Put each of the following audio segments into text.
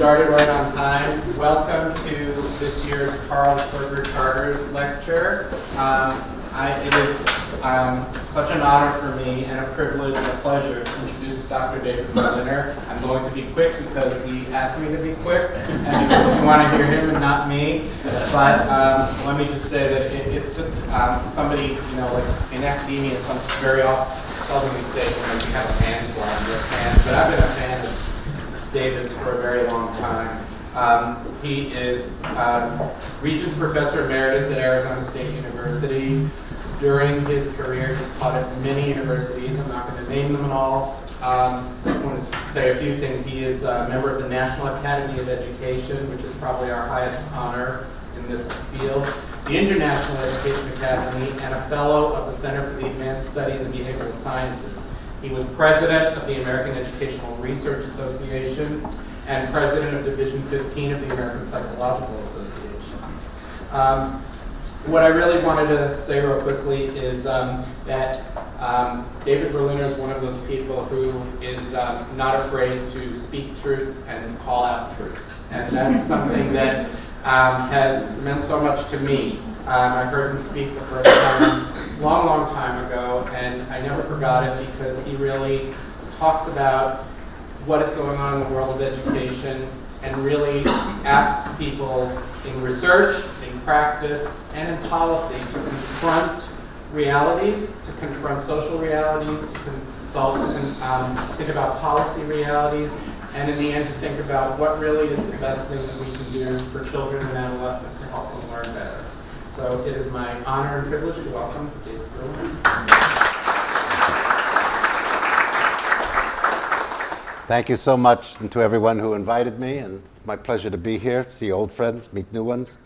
started right on time. Welcome to this year's Carlsberger Charters lecture. It is such an honor for me and a privilege and a pleasure to introduce Dr. David Berliner. I'm going to be quick because he asked me to be quick, and because you want to hear him and not me. But let me just say that it's just somebody, like in academia, some very often seldomly say, you have a fan for him, you're a fan. But I've been a fan of David's for a very long time. He is Regents Professor Emeritus at Arizona State University. During his career, he's taught at many universities. I'm not going to name them all. I want to say a few things. He is a member of the National Academy of Education, which is probably our highest honor in this field, the International Education Academy, and a fellow of the Center for the Advanced Study in the Behavioral Sciences. He was president of the American Educational Research Association and president of Division 15 of the American Psychological Association. What I really wanted to say real quickly is that David Berliner is one of those people who is not afraid to speak truths and call out truths. And that's something that has meant so much to me. I heard him speak the first time long time ago, and I never forgot it because he really talks about what is going on in the world of education and really asks people in research, in practice, and in policy to confront realities, to confront social realities, to consult and think about policy realities, and in the end to think about what really is the best thing that we can do for children and adolescents to help them learn better. So it is my honor and privilege to welcome David Berliner. Thank you so much, and to everyone who invited me, and it's my pleasure to be here, see old friends, meet new ones.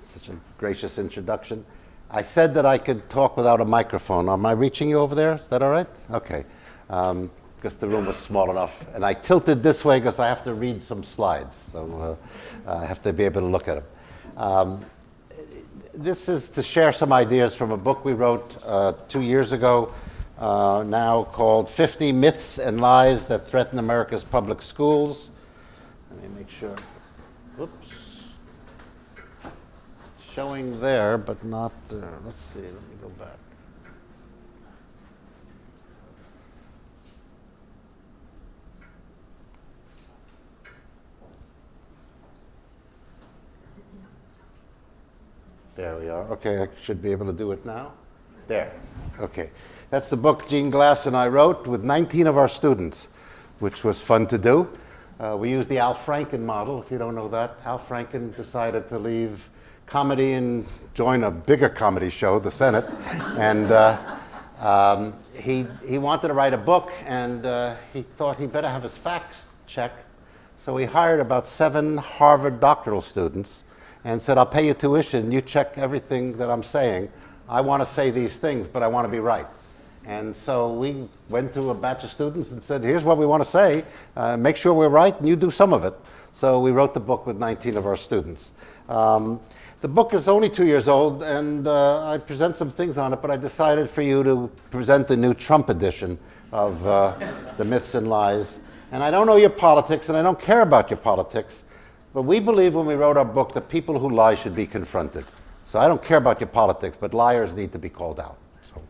Such a gracious introduction. I said that I could talk without a microphone. Am I reaching you over there? Is that all right? Okay. Because the room was small enough. And I tilted this way because I have to read some slides. So I have to be able to look at them. This is to share some ideas from a book we wrote 2 years ago, now called 50 Myths and Lies That Threaten America's Public Schools. Let me make sure. Whoops. It's showing there, but not there. Let's see. Let me go back. There we are. Okay, I should be able to do it now. There. Okay. That's the book Gene Glass and I wrote with 19 of our students, which was fun to do. We used the Al Franken model. If you don't know that, Al Franken decided to leave comedy and join a bigger comedy show, The Senate. And he wanted to write a book, and he thought he better have his facts checked. So he hired about 7 Harvard doctoral students and said, I'll pay you tuition, you check everything that I'm saying. I want to say these things, but I want to be right. And so we went to a batch of students and said, here's what we want to say, make sure we're right, and you do some of it. So we wrote the book with 19 of our students. The book is only 2 years old, and I present some things on it, but I decided for you to present the new Trump edition of the Myths and Lies. And I don't know your politics, and I don't care about your politics, but we believe when we wrote our book that people who lie should be confronted. So I don't care about your politics, but liars need to be called out. So,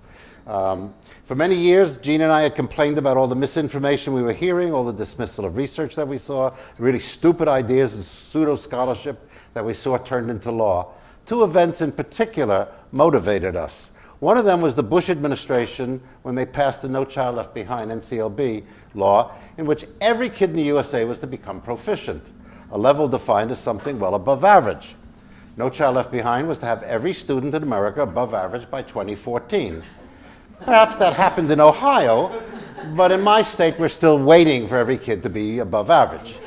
for many years, Gene and I had complained about all the misinformation we were hearing, all the dismissal of research that we saw, really stupid ideas and pseudo-scholarship that we saw turned into law. 2 events in particular motivated us. One of them was the Bush administration when they passed the No Child Left Behind, NCLB, law, in which every kid in the USA was to become proficient, a level defined as something well above average. No Child Left Behind was to have every student in America above average by 2014. Perhaps that happened in Ohio, but in my state we're still waiting for every kid to be above average.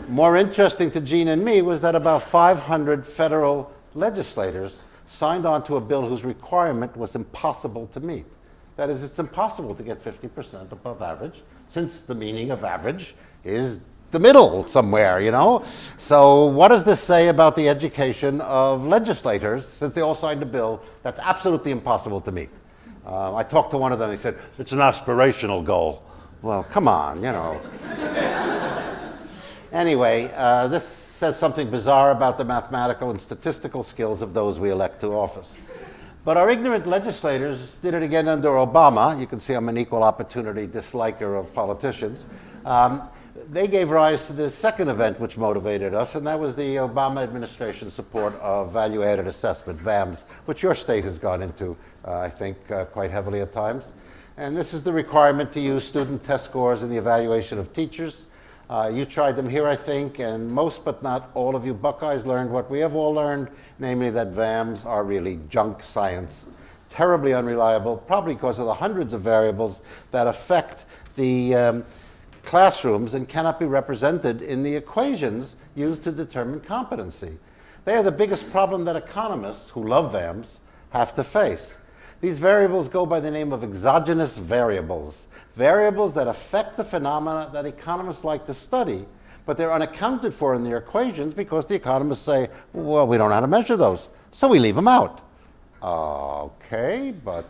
More interesting to Gene and me was that about 500 federal legislators signed on to a bill whose requirement was impossible to meet. That is, it's impossible to get 50% above average, since the meaning of average is the middle somewhere, So what does this say about the education of legislators, since they all signed a bill that's absolutely impossible to meet? I talked to one of them, he said, it's an aspirational goal. Well, come on, Anyway, this says something bizarre about the mathematical and statistical skills of those we elect to office. But our ignorant legislators did it again under Obama. You can see I'm an equal opportunity disliker of politicians. They gave rise to the second event which motivated us, and that was the Obama administration's support of value-added assessment, VAMS, which your state has gone into, I think, quite heavily at times. And this is the requirement to use student test scores in the evaluation of teachers. You tried them here, I think, and most but not all of you Buckeyes learned what we have all learned, namely that VAMs are really junk science, terribly unreliable, probably because of the hundreds of variables that affect the classrooms and cannot be represented in the equations used to determine competency. They are the biggest problem that economists, who love VAMs, have to face. These variables go by the name of exogenous variables, variables that affect the phenomena that economists like to study, but they're unaccounted for in their equations because the economists say, well, we don't know how to measure those, so we leave them out. Okay, but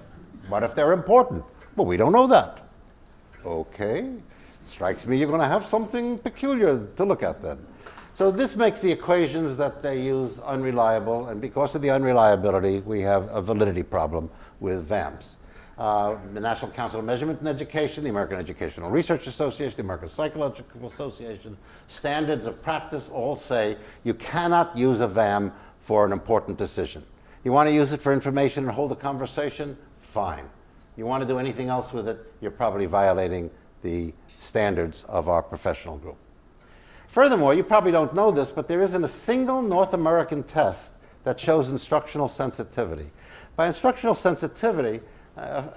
what if they're important? Well, we don't know that. Okay, strikes me you're going to have something peculiar to look at then. So this makes the equations that they use unreliable, and because of the unreliability, we have a validity problem with VAMs. The National Council of Measurement and Education, the American Educational Research Association, the American Psychological Association, standards of practice all say you cannot use a VAM for an important decision. You want to use it for information and hold a conversation? Fine. You want to do anything else with it, you're probably violating the standards of our professional group. Furthermore, you probably don't know this, but there isn't a single North American test that shows instructional sensitivity. By instructional sensitivity,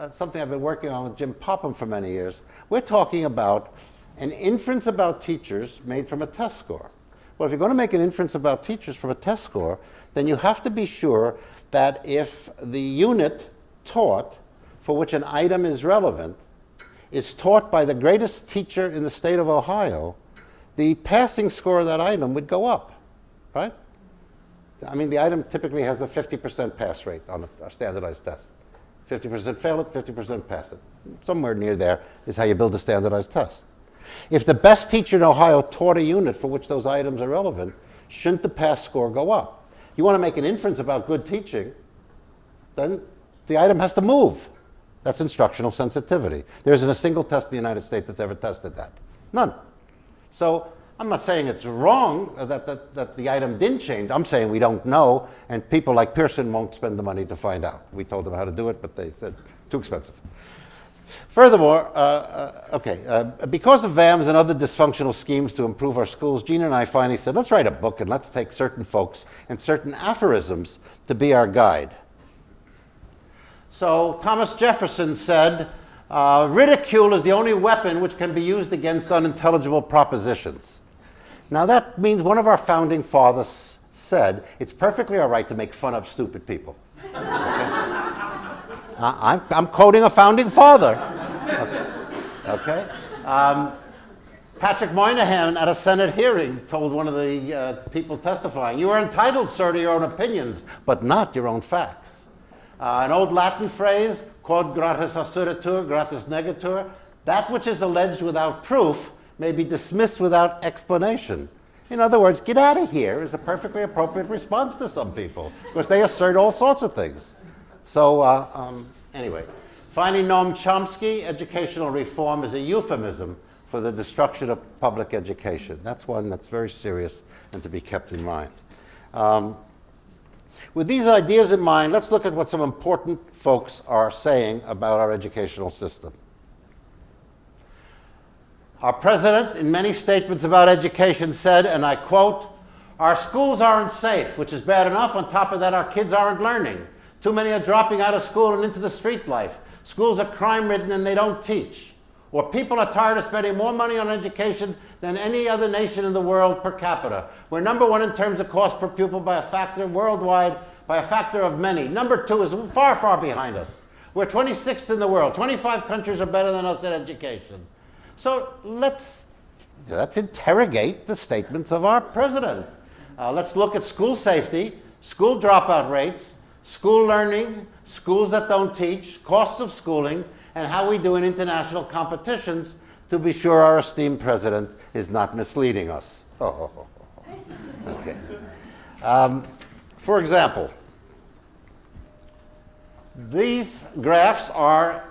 something I've been working on with Jim Popham for many years, we're talking about an inference about teachers made from a test score. Well, if you're going to make an inference about teachers from a test score, then you have to be sure that if the unit taught for which an item is relevant is taught by the greatest teacher in the state of Ohio, the passing score of that item would go up, right? I mean, the item typically has a 50% pass rate on a standardized test. 50% fail it, 50% pass it. Somewhere near there is how you build a standardized test. If the best teacher in Ohio taught a unit for which those items are relevant, shouldn't the pass score go up? You want to make an inference about good teaching, then the item has to move. That's instructional sensitivity. There isn't a single test in the United States that's ever tested that. None. So I'm not saying it's wrong that the item didn't change. I'm saying we don't know, and people like Pearson won't spend the money to find out. We told them how to do it, but they said, too expensive. Furthermore, because of VAMs and other dysfunctional schemes to improve our schools, Gina and I finally said, let's write a book and let's take certain folks and certain aphorisms to be our guide. So Thomas Jefferson said, ridicule is the only weapon which can be used against unintelligible propositions. Now that means one of our founding fathers said, it's perfectly all right to make fun of stupid people. Okay? I'm quoting a founding father. Okay? Patrick Moynihan at a Senate hearing told one of the people testifying, you are entitled, sir, to your own opinions, but not your own facts. An old Latin phrase, quod gratis assuritur, gratis negatur, that which is alleged without proof may be dismissed without explanation. In other words, get out of here is a perfectly appropriate response to some people, because they assert all sorts of things. So anyway, finding Noam Chomsky, educational reform is a euphemism for the destruction of public education. That's one that's very serious and to be kept in mind. With these ideas in mind, let's look at what some important folks are saying about our educational system. Our president, in many statements about education, said, and I quote, our schools aren't safe, which is bad enough. On top of that, our kids aren't learning. Too many are dropping out of school and into the street life. Schools are crime-ridden and they don't teach. Or people are tired of spending more money on education than any other nation in the world per capita. We're number one in terms of cost per pupil by a factor worldwide, by a factor of many. Number two is far, far behind us. We're 26th in the world. 25 countries are better than us at education. So let's interrogate the statements of our president. Let's look at school safety, school dropout rates, school learning, schools that don't teach, costs of schooling, and how we do in international competitions to be sure our esteemed president is not misleading us. Oh, okay. For example, these graphs are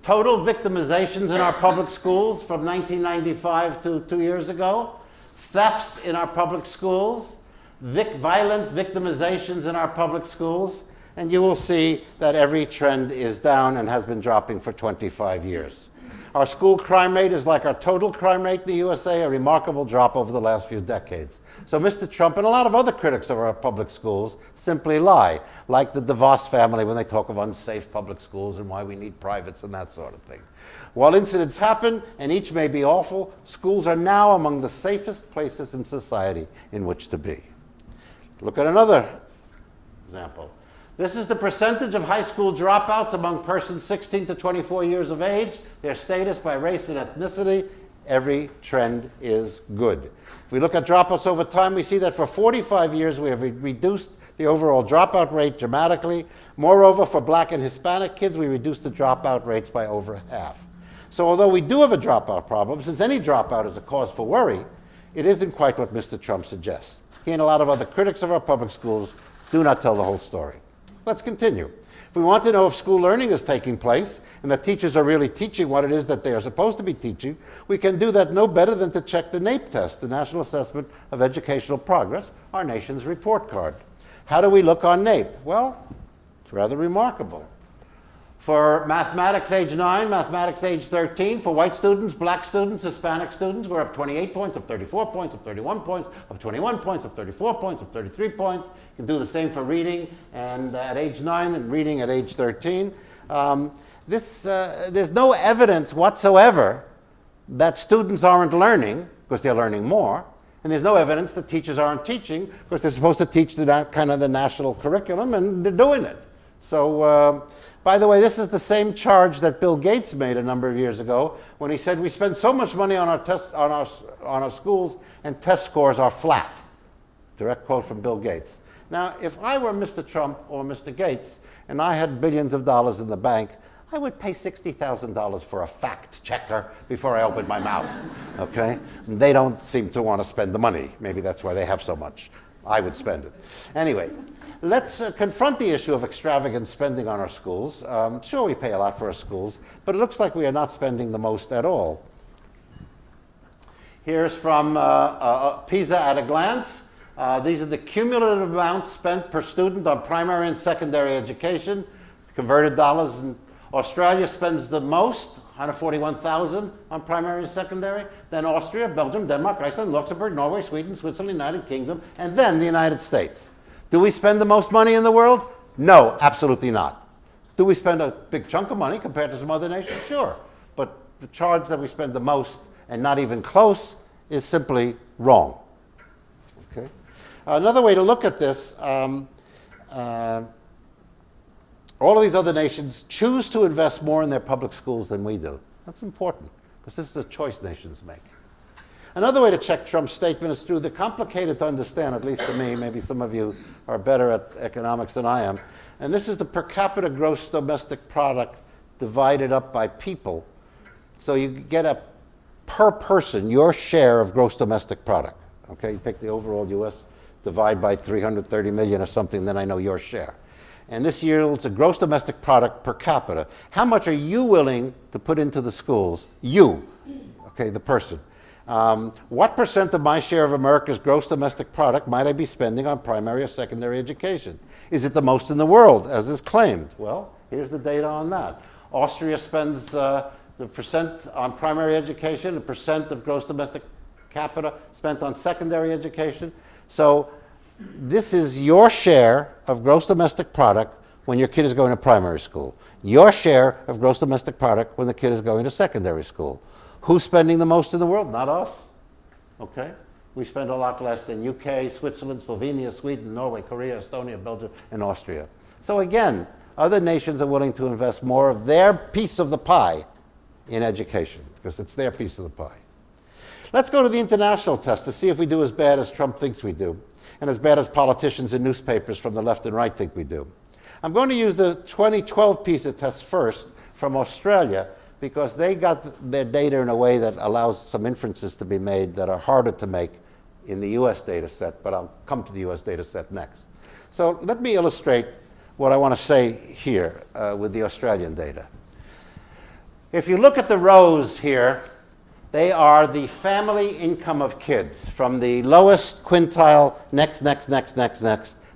total victimizations in our public schools from 1995 to 2 years ago, thefts in our public schools, violent victimizations in our public schools, and you will see that every trend is down and has been dropping for 25 years. Our school crime rate is like our total crime rate in the USA, a remarkable drop over the last few decades. So Mr. Trump and a lot of other critics of our public schools simply lie, like the DeVos family when they talk of unsafe public schools and why we need privates and that sort of thing. While incidents happen, and each may be awful, schools are now among the safest places in society in which to be. Look at another example. This is the percentage of high school dropouts among persons 16 to 24 years of age, their status by race and ethnicity. Every trend is good. If we look at dropouts over time, we see that for 45 years we have reduced the overall dropout rate dramatically. Moreover, for Black and Hispanic kids, we reduced the dropout rates by over half. So although we do have a dropout problem, since any dropout is a cause for worry, it isn't quite what Mr. Trump suggests. He and a lot of other critics of our public schools do not tell the whole story. Let's continue. If we want to know if school learning is taking place and that teachers are really teaching what it is that they are supposed to be teaching, we can do that no better than to check the NAEP test, the National Assessment of Educational Progress, our nation's report card. How do we look on NAEP? Well, it's rather remarkable. For mathematics age 9, mathematics age 13, for white students, black students, Hispanic students, we're up 28 points, up 34 points, up 31 points, up 21 points, up 34 points, up 33 points. You can do the same for reading and at age 9 and reading at age 13. There's no evidence whatsoever that students aren't learning because they're learning more. And there's no evidence that teachers aren't teaching because they're supposed to teach kind of the national curriculum and they're doing it. So, by the way, this is the same charge that Bill Gates made a number of years ago when he said we spend so much money on our schools and test scores are flat. Direct quote from Bill Gates. Now, if I were Mr. Trump or Mr. Gates and I had billions of dollars in the bank, I would pay $60,000 for a fact checker before I opened my mouth, okay? And they don't seem to want to spend the money. Maybe that's why they have so much. I would spend it. Anyway, let's confront the issue of extravagant spending on our schools. Sure, we pay a lot for our schools, but it looks like we are not spending the most at all. Here's from PISA at a glance. These are the cumulative amounts spent per student on primary and secondary education, converted dollars. And Australia spends the most, $141,000 on primary and secondary, then Austria, Belgium, Denmark, Iceland, Luxembourg, Norway, Sweden, Switzerland, United Kingdom, and then the United States. Do we spend the most money in the world? No, absolutely not. Do we spend a big chunk of money compared to some other nations? Sure. But the charge that we spend the most and not even close is simply wrong. Okay. Another way to look at this, all of these other nations choose to invest more in their public schools than we do. That's important, because this is a choice nations make. Another way to check Trump's statement is through the complicated to understand, at least to me, maybe some of you are better at economics than I am, and this is the per capita gross domestic product divided up by people. So you get a per person, your share of gross domestic product. Okay, you take the overall US, divide by 330 million or something, then I know your share. And this yields a gross domestic product per capita. How much are you willing to put into the schools? You, okay, the person. What percent of my share of America's gross domestic product might I be spending on primary or secondary education? Is it the most in the world, as is claimed? Well, here's the data on that. Austria spends the percent on primary education, the percent of gross domestic capita spent on secondary education. So this is your share of gross domestic product when your kid is going to primary school. Your share of gross domestic product when the kid is going to secondary school. Who's spending the most in the world? Not us. Okay? We spend a lot less than UK, Switzerland, Slovenia, Sweden, Norway, Korea, Estonia, Belgium, and Austria. So again, other nations are willing to invest more of their piece of the pie in education, because it's their piece of the pie. Let's go to the international test to see if we do as bad as Trump thinks we do, and as bad as politicians and newspapers from the left and right think we do. I'm going to use the 2012 PISA test first from Australia, because they got their data in a way that allows some inferences to be made that are harder to make in the US data set, but I'll come to the US data set next. So let me illustrate what I want to say here with the Australian data. If you look at the rows here, they are the family income of kids from the lowest quintile, next,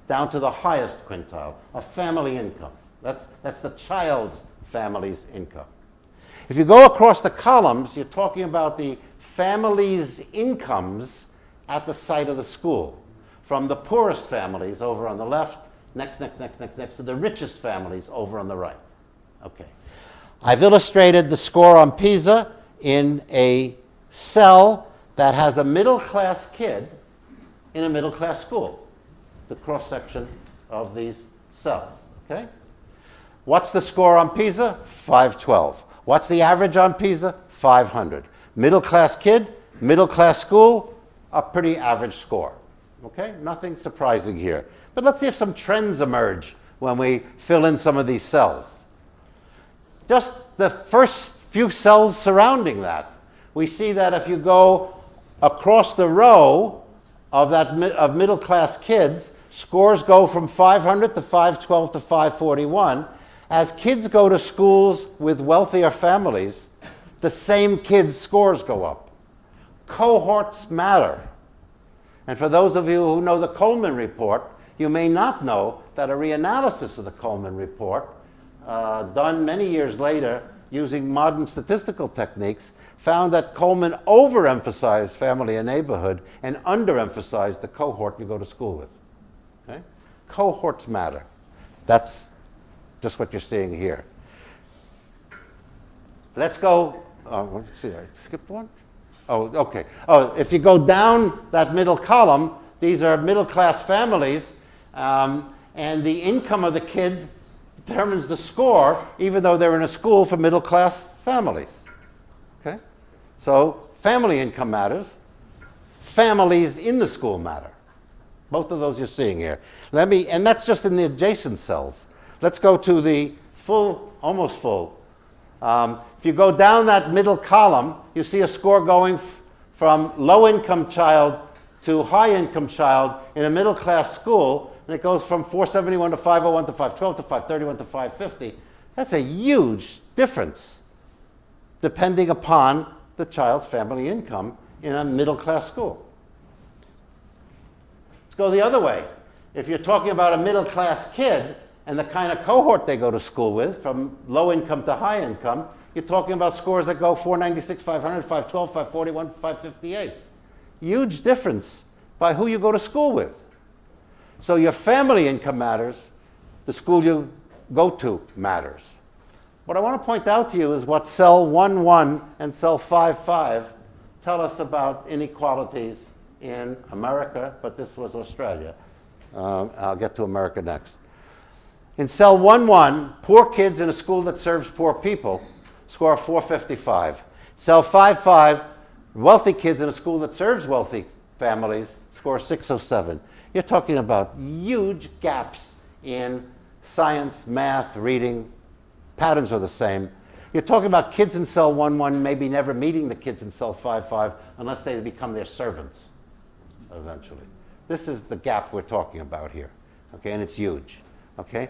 down to the highest quintile, a family income. That's the child's family's income. If you go across the columns, you're talking about the family's incomes at the site of the school, from the poorest families over on the left, next, to the richest families over on the right. Okay. I've illustrated the score on PISA in a cell that has a middle-class kid in a middle-class school, the cross-section of these cells, okay? What's the score on PISA? 512. What's the average on PISA? 500. Middle-class kid, middle-class school, a pretty average score, okay? Nothing surprising here. But let's see if some trends emerge when we fill in some of these cells. Just the first few cells surrounding that, we see that if you go across the row of middle-class kids, scores go from 500 to 512 to 541. As kids go to schools with wealthier families, the same kids' scores go up. Cohorts matter. And for those of you who know the Coleman Report, you may not know that a reanalysis of the Coleman Report, done many years later using modern statistical techniques, found that Coleman overemphasized family and neighborhood and underemphasized the cohort you go to school with. Okay? Cohorts matter. That's just what you're seeing here. Let's go, let's see, I skipped one? Oh, okay. Oh, if you go down that middle column, these are middle-class families, and the income of the kid determines the score, even though they're in a school for middle-class families. Okay? So family income matters. Families in the school matter. Both of those you're seeing here. And that's just in the adjacent cells. Let's go to the full, almost full. If you go down that middle column, you see a score going from low-income child to high-income child in a middle-class school, and it goes from 471 to 501 to 512 to 531 to 550. That's a huge difference depending upon the child's family income in a middle-class school. Let's go the other way. If you're talking about a middle-class kid and the kind of cohort they go to school with, from low income to high income, you're talking about scores that go 496, 500, 512, 541, 558. Huge difference by who you go to school with. So your family income matters, the school you go to matters. What I want to point out to you is what cell 11 and cell 55 tell us about inequalities in America, but this was Australia. I'll get to America next. In cell 11, poor kids in a school that serves poor people score 455. Cell 55, wealthy kids in a school that serves wealthy families score 607. You're talking about huge gaps in science, math, reading. Patterns are the same. You're talking about kids in cell 11 maybe never meeting the kids in cell 55 unless they become their servants eventually. This is the gap we're talking about here, okay, and it's huge, okay?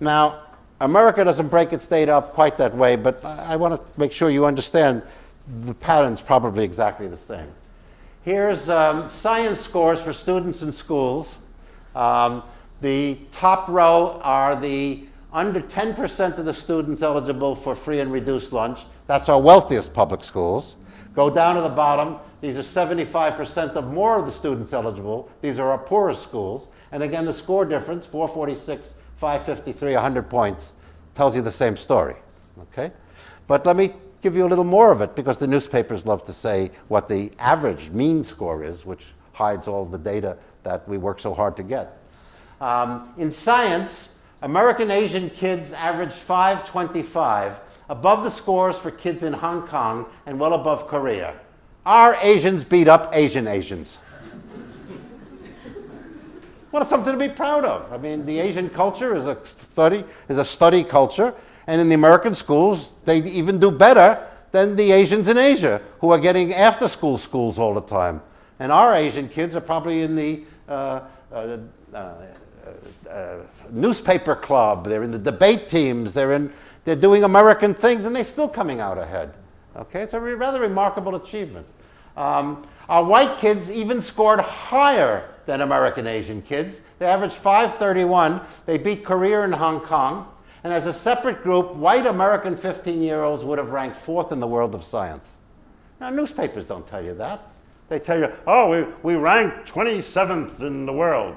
Now, America doesn't break its data up quite that way, but I want to make sure you understand the pattern's probably exactly the same. Here's science scores for students in schools. The top row are the under 10% of the students eligible for free and reduced lunch. That's our wealthiest public schools. Go down to the bottom. These are 75% of more of the students eligible. These are our poorest schools. And again, the score difference, 446, 553, 100 points, tells you the same story, okay? But let me give you a little more of it because the newspapers love to say what the average mean score is, which hides all the data that we work so hard to get. In science, American Asian kids averaged 525, above the scores for kids in Hong Kong and well above Korea. Our Asians beat up Asian Asians. Well, it's something to be proud of. I mean, the Asian culture is a study culture, and in the American schools, they even do better than the Asians in Asia, who are getting after-school schools all the time. And our Asian kids are probably in the newspaper club, they're in the debate teams, they're doing American things, and they're still coming out ahead. Okay, it's a rather remarkable achievement. Our white kids even scored higher than American Asian kids. They averaged 531. They beat Korea and Hong Kong. And as a separate group, white American 15-year-olds would have ranked 4th in the world of science. Now, newspapers don't tell you that. They tell you, oh, we ranked 27th in the world.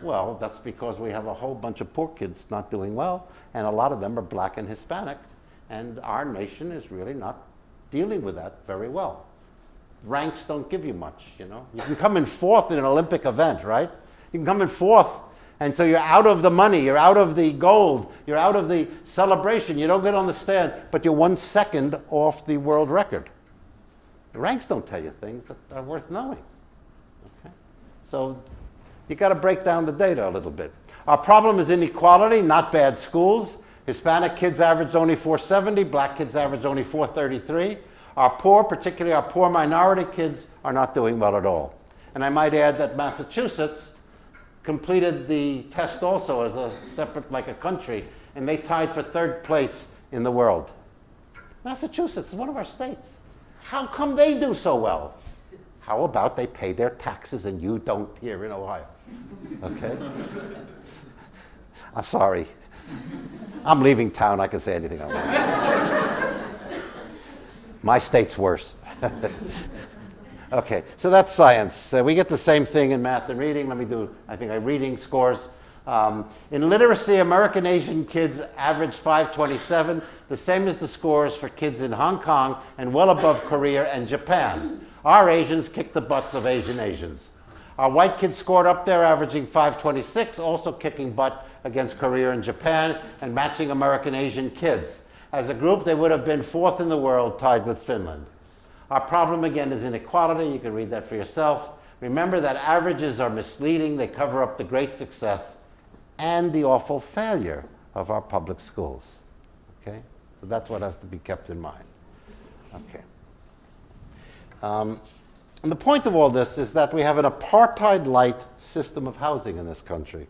Well, that's because we have a whole bunch of poor kids not doing well, and a lot of them are black and Hispanic, and our nation is really not dealing with that very well. Ranks don't give you much, you know. You can come in 4th in an Olympic event, right? You can come in 4th, and so you're out of the money, you're out of the gold, you're out of the celebration, you don't get on the stand, but you're 1 second off the world record. The ranks don't tell you things that are worth knowing. Okay? So you got to break down the data a little bit. Our problem is inequality, not bad schools. Hispanic kids average only 470, black kids average only 433. Our poor, particularly our poor minority kids, are not doing well at all. And I might add that Massachusetts completed the test also as a separate, like a country, and they tied for 3rd place in the world. Massachusetts is one of our states. How come they do so well? How about they pay their taxes and you don't here in Ohio? Okay? I'm sorry. I'm leaving town. I can say anything I want. My state's worse. Okay, so that's science. We get the same thing in math and reading. Let me do, I think, reading scores. In literacy, American Asian kids average 527, the same as the scores for kids in Hong Kong and well above Korea and Japan. Our Asians kicked the butts of Asians. Our white kids scored up there, averaging 526, also kicking butt against Korea and Japan and matching American Asian kids. As a group, they would have been 4th in the world, tied with Finland. Our problem, again, is inequality. You can read that for yourself. Remember that averages are misleading. They cover up the great success and the awful failure of our public schools. Okay? So that's what has to be kept in mind. Okay. And the point of all this is that we have an apartheid-light system of housing in this country.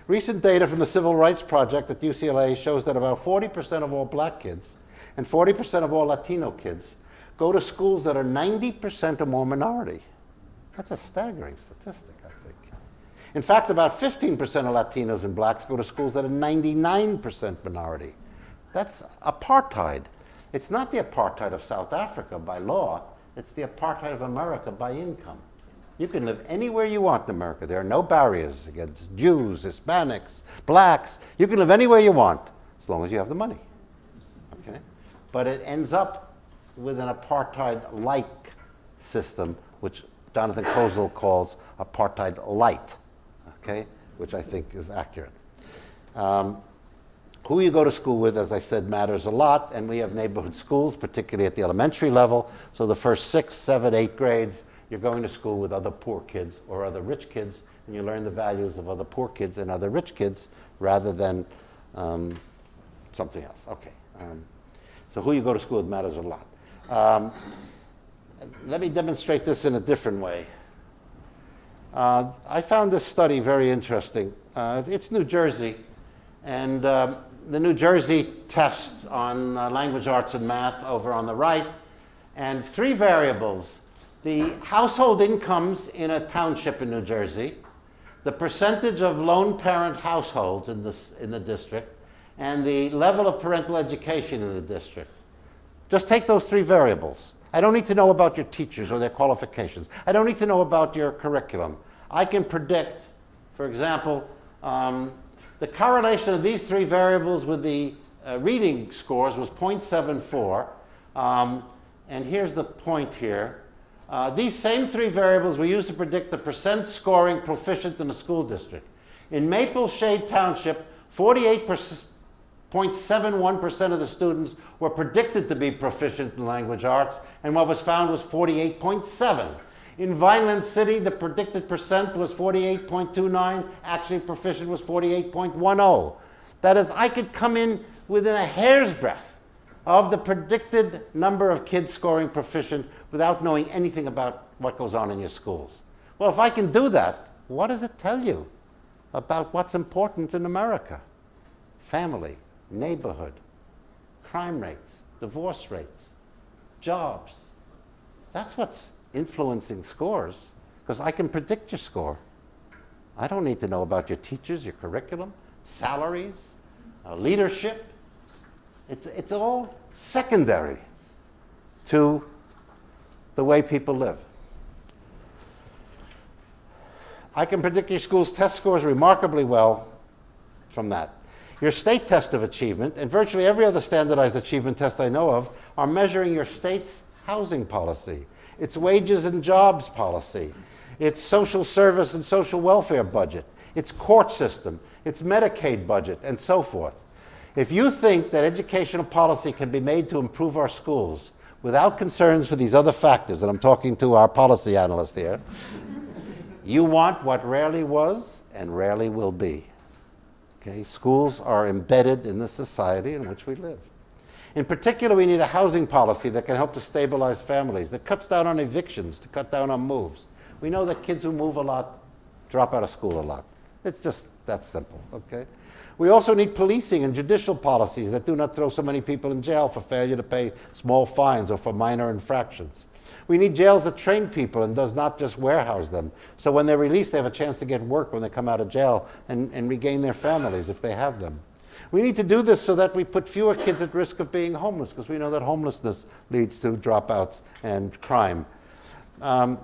Recent data from the Civil Rights Project at UCLA shows that about 40% of all black kids and 40% of all Latino kids go to schools that are 90% or more minority. That's a staggering statistic, I think. In fact, about 15% of Latinos and blacks go to schools that are 99% minority. That's apartheid. It's not the apartheid of South Africa by law. It's the apartheid of America by income. You can live anywhere you want in America. There are no barriers against Jews, Hispanics, blacks. You can live anywhere you want as long as you have the money. Okay? But it ends up with an apartheid-like system, which Jonathan Kozol calls apartheid light, okay? Which I think is accurate. Who you go to school with, as I said, matters a lot, and we have neighborhood schools, particularly at the elementary level. So the first 6, 7, 8 grades, you're going to school with other poor kids or other rich kids, and you learn the values of other poor kids and other rich kids rather than something else. Okay. So who you go to school with matters a lot. Let me demonstrate this in a different way. I found this study very interesting. It's New Jersey, and the New Jersey test on language arts and math over on the right, and 3 variables. The household incomes in a township in New Jersey, the percentage of lone parent households in the district, and the level of parental education in the district. Just take those 3 variables. I don't need to know about your teachers or their qualifications. I don't need to know about your curriculum. I can predict, for example, the correlation of these 3 variables with the reading scores was 0.74. And here's the point here. These same 3 variables were used to predict the percent scoring proficient in a school district. In Maple Shade Township, 48.71% of the students were predicted to be proficient in language arts, and what was found was 48.7. In Vineland City, the predicted percent was 48.29. Actually, proficient was 48.10. That is, I could come in within a hair's breadth of the predicted number of kids scoring proficient without knowing anything about what goes on in your schools. Well, if I can do that, what does it tell you about what's important in America? Family, neighborhood, crime rates, divorce rates, jobs. That's what's influencing scores, because I can predict your score. I don't need to know about your teachers, your curriculum, salaries, leadership. It's all secondary to the way people live. I can predict your school's test scores remarkably well from that. Your state test of achievement, and virtually every other standardized achievement test I know of, are measuring your state's housing policy, its wages and jobs policy, its social service and social welfare budget, its court system, its Medicaid budget, and so forth. If you think that educational policy can be made to improve our schools without concerns for these other factors, and I'm talking to our policy analyst here, you want what rarely was and rarely will be. Okay? Schools are embedded in the society in which we live. In particular, we need a housing policy that can help to stabilize families, that cuts down on evictions, to cut down on moves. We know that kids who move a lot drop out of school a lot. It's just that simple, okay? We also need policing and judicial policies that do not throw so many people in jail for failure to pay small fines or for minor infractions. We need jails that train people and does not just warehouse them. So when they're released, they have a chance to get work when they come out of jail and regain their families if they have them. We need to do this so that we put fewer kids at risk of being homeless, because we know that homelessness leads to dropouts and crime. The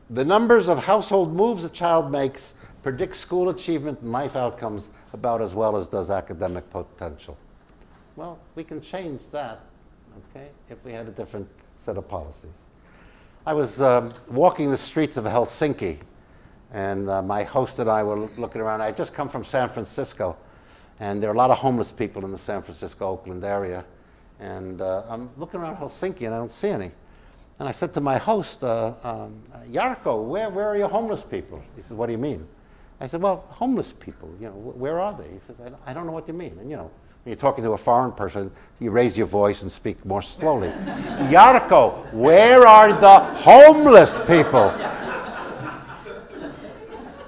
numbers of household moves a child makes predict school achievement and life outcomes about as well as does academic potential. Well, we can change that, okay, if we had a different set of policies. I was walking the streets of Helsinki, and my host and I were looking around. I had just come from San Francisco, and there are a lot of homeless people in the San Francisco-Oakland area. And I'm looking around Helsinki, and I don't see any. And I said to my host, Jarkko, where are your homeless people? He says, what do you mean? I said, well, homeless people, you know, where are they? He says, I don't know what you mean. And you know, when you're talking to a foreign person, you raise your voice and speak more slowly. Jarkko, where are the homeless people?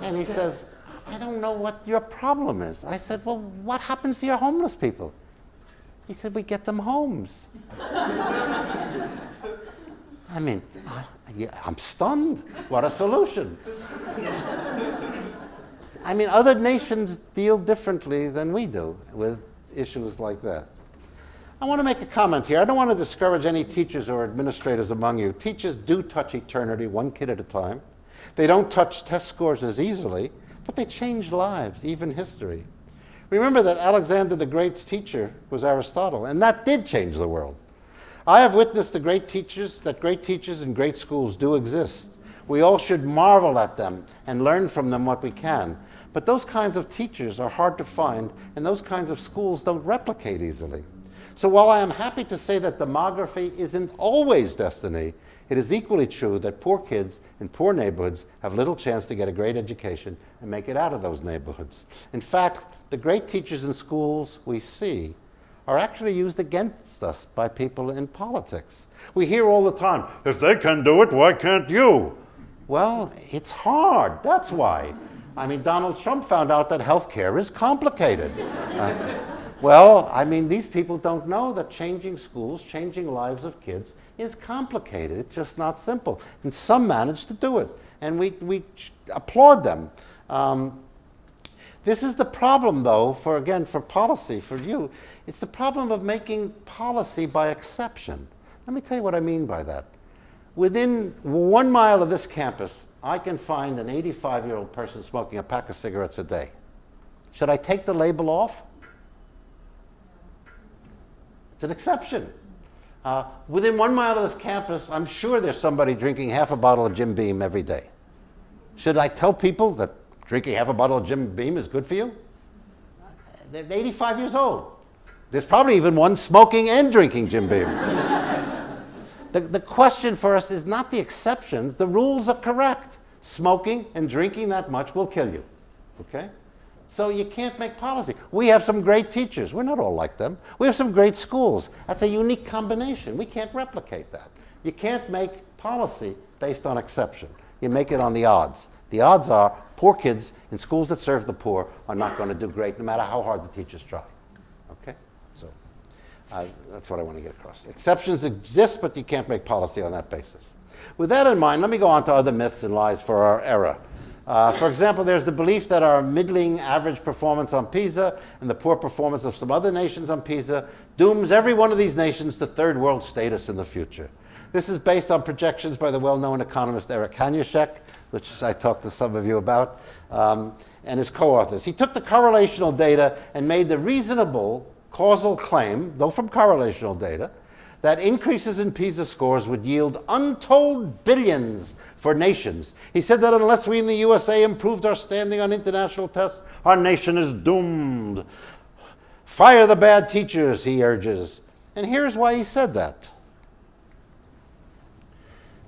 And he says, I don't know what your problem is. I said, well, what happens to your homeless people? He said, we get them homes. I mean, I'm stunned. What a solution. I mean, other nations deal differently than we do with issues like that. I want to make a comment here. I don't want to discourage any teachers or administrators among you. Teachers do touch eternity one kid at a time. They don't touch test scores as easily, but they change lives, even history. Remember that Alexander the Great's teacher was Aristotle, and that did change the world. I have witnessed that great teachers in great schools do exist. We all should marvel at them and learn from them what we can. But those kinds of teachers are hard to find, and those kinds of schools don't replicate easily. So while I am happy to say that demography isn't always destiny, it is equally true that poor kids in poor neighborhoods have little chance to get a great education and make it out of those neighborhoods. In fact, the great teachers in schools we see are actually used against us by people in politics. We hear all the time, if they can do it, why can't you? Well, it's hard, that's why. I mean, Donald Trump found out that health care is complicated. Well, I mean, these people don't know that changing schools, changing lives of kids is complicated. It's just not simple. And some manage to do it, and we applaud them. This is the problem, though, for policy, for you. It's the problem of making policy by exception. Let me tell you what I mean by that. Within 1 mile of this campus, I can find an 85-year-old person smoking a pack of cigarettes a day. Should I take the label off? It's an exception. Within 1 mile of this campus, I'm sure there's somebody drinking half a bottle of Jim Beam every day. Should I tell people that drinking half a bottle of Jim Beam is good for you? They're 85 years old. There's probably even one smoking and drinking Jim Beam. The question for us is not the exceptions. The rules are correct. Smoking and drinking that much will kill you. Okay? So you can't make policy. We have some great teachers. We're not all like them. We have some great schools. That's a unique combination. We can't replicate that. You can't make policy based on exception. You make it on the odds. The odds are poor kids in schools that serve the poor are not going to do great no matter how hard the teachers try. Okay? So that's what I want to get across. Exceptions exist, but you can't make policy on that basis. With that in mind, let me go on to other myths and lies for our era. For example, there's the belief that our middling average performance on PISA and the poor performance of some other nations on PISA dooms every one of these nations to third world status in the future. This is based on projections by the well-known economist Eric Hanushek, which I talked to some of you about, and his co-authors. He took the correlational data and made the reasonable causal claim, though from correlational data, that increases in PISA scores would yield untold billions for nations. He said that unless we in the USA improved our standing on international tests, our nation is doomed. Fire the bad teachers, he urges. And here's why he said that.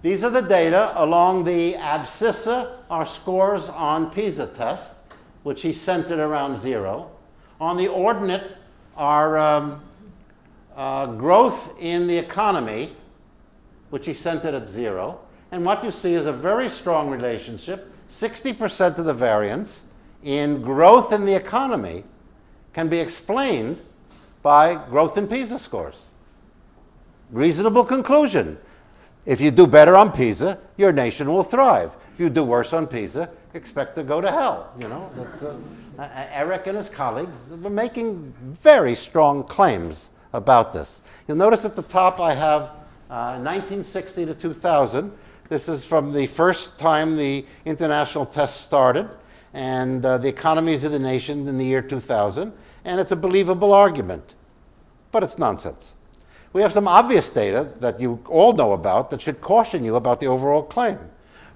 These are the data along the abscissa, our scores on PISA tests, which he centered around 0. On the ordinate, our growth in the economy, which he centered at 0. And what you see is a very strong relationship. 60% of the variance in growth in the economy can be explained by growth in PISA scores. Reasonable conclusion. If you do better on PISA, your nation will thrive. If you do worse on PISA, expect to go to hell. You know, Eric and his colleagues were making very strong claims about this. You'll notice at the top I have 1960 to 2000. This is from the first time the international test started and the economies of the nation in the year 2000. And it's a believable argument, but it's nonsense. We have some obvious data that you all know about that should caution you about the overall claim.